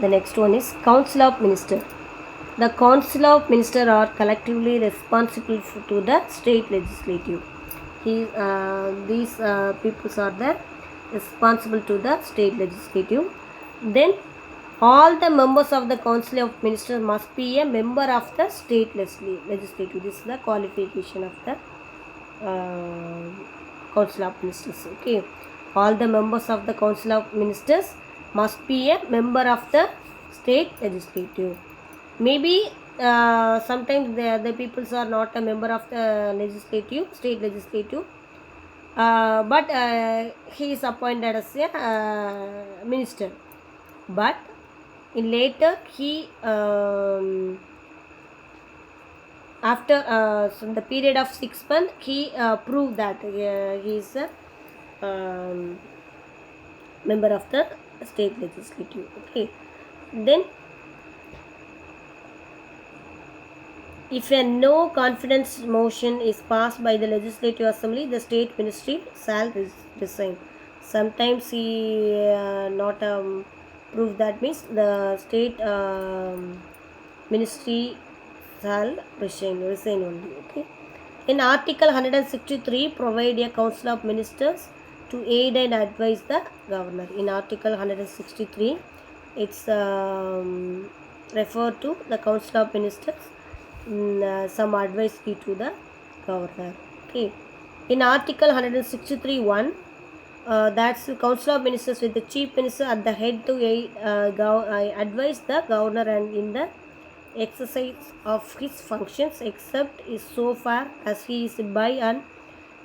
The next one is Council of Ministers. The Council of Ministers are collectively responsible to the state legislative. These peoples are the responsible to the state legislative. Then all the members of the Council of Ministers must be a member of the state legislative. This is the qualification of the Council of Ministers. Okay, all the members of the Council of Ministers must be a member of the state legislative. Maybe sometimes the peoples are not a member of the state legislative, but he is appointed as a minister. But in later he after the period of 6 months he proved that he is a member of the state legislative. Okay, then if a no confidence motion is passed by the legislative assembly, the state ministry shall resign. Sometimes he not prove, that means the state ministry shall resign only. Okay. In Article 163, provide a council of ministers to aid and advise the governor. In Article 163, it's referred to the council of ministers. Some advice give to the governor. Okay. In Article 163(1), that's the Council of Ministers with the Chief Minister at the head to advise the governor and in the exercise of his functions, except is so far as he is by and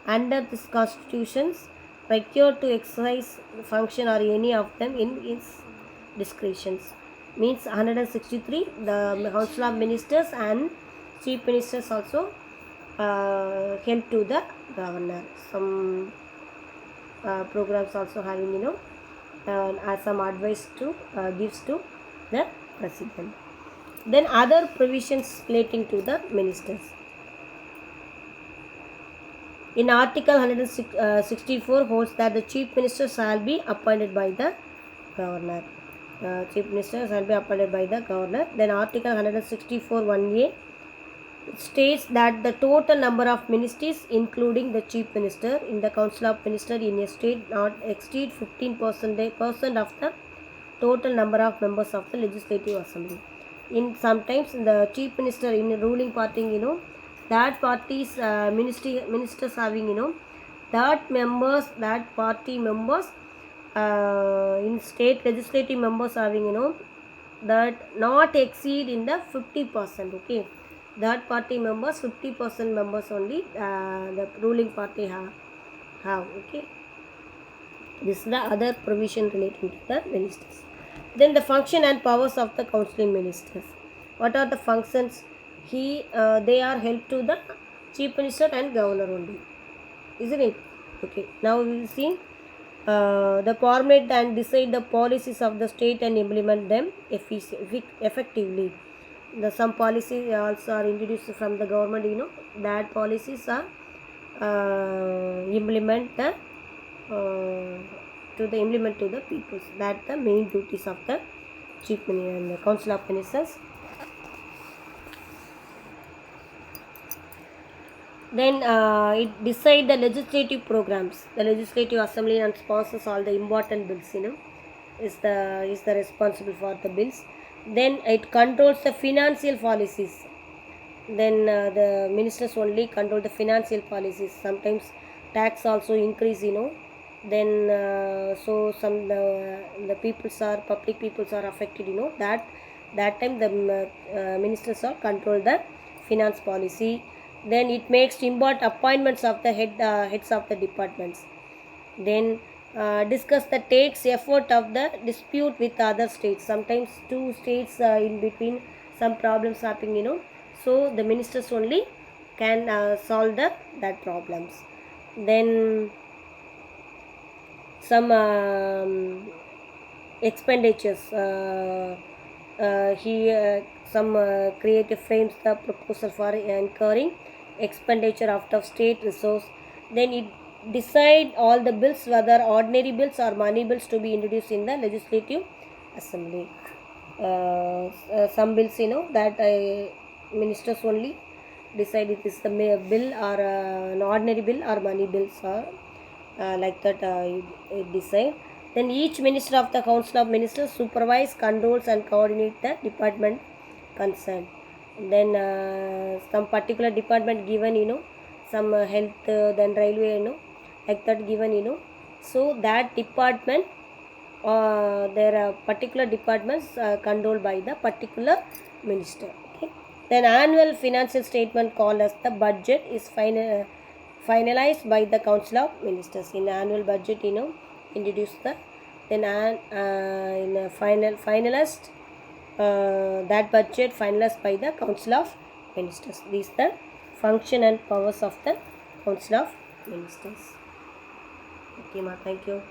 under this constitutions required to exercise function or any of them in his discretions. Means 163, the Council of Ministers and Chief Ministers also help to the governor. Some programs also having some advice to gives to the president. Then other provisions relating to the ministers. In Article 164 holds that the Chief Minister shall be appointed by the governor. Chief Minister shall be appointed by the governor. Then Article 164(1)(a) states that the total number of ministers, including the Chief Minister, in the Council of Ministers in a state not exceed 15% of the total number of members of the Legislative Assembly. In sometimes the Chief Minister in a ruling party, that party's ministers having that party members in state legislative members having that not exceed in the 50%. Okay, that party members 50% members only the ruling party have. Okay, this is the other provision relating to the ministers. Then the function and powers of the counseling ministers. What are the functions? They are help to the chief minister and governor only, isn't it? Okay, now we will see the formulate and decide the policies of the state and implement them effectively. Some policies also are introduced from the government, that policies are implement the implement to the people. That the main duties of the chief minister and the council of ministers. Then it decide the legislative programs. The legislative assembly and sponsors all the important bills. Is the responsible for the bills. Then it controls the financial policies. Then the ministers only control the financial policies. Sometimes tax also increase. Then so some the public peoples are affected. That time the ministers are control the finance policy. Then it makes important appointments of the heads of the departments. Then discuss the takes effort of the dispute with other states. Sometimes two states in between some problems happening, so the ministers only can solve that problems. Then some expenditures. Some creative frames the proposal for incurring expenditure out of state resource. Then it decide all the bills, whether ordinary bills or money bills, to be introduced in the legislative assembly. some bills, that ministers only decide it is the bill or an ordinary bill or money bills, or like that it decide. Then each minister of the Council of Ministers supervise, controls and coordinate the department concerned. Then some particular department given, some health, then railway, like that given, so that department, there are particular departments controlled by the particular minister. Okay. Then annual financial statement called as the budget is finalized by the Council of Ministers. In annual budget, introduce the, then in a finalized, that budget finalized by the Council of Ministers. These are the function and powers of the Council of Ministers. Okay, ma, thank you.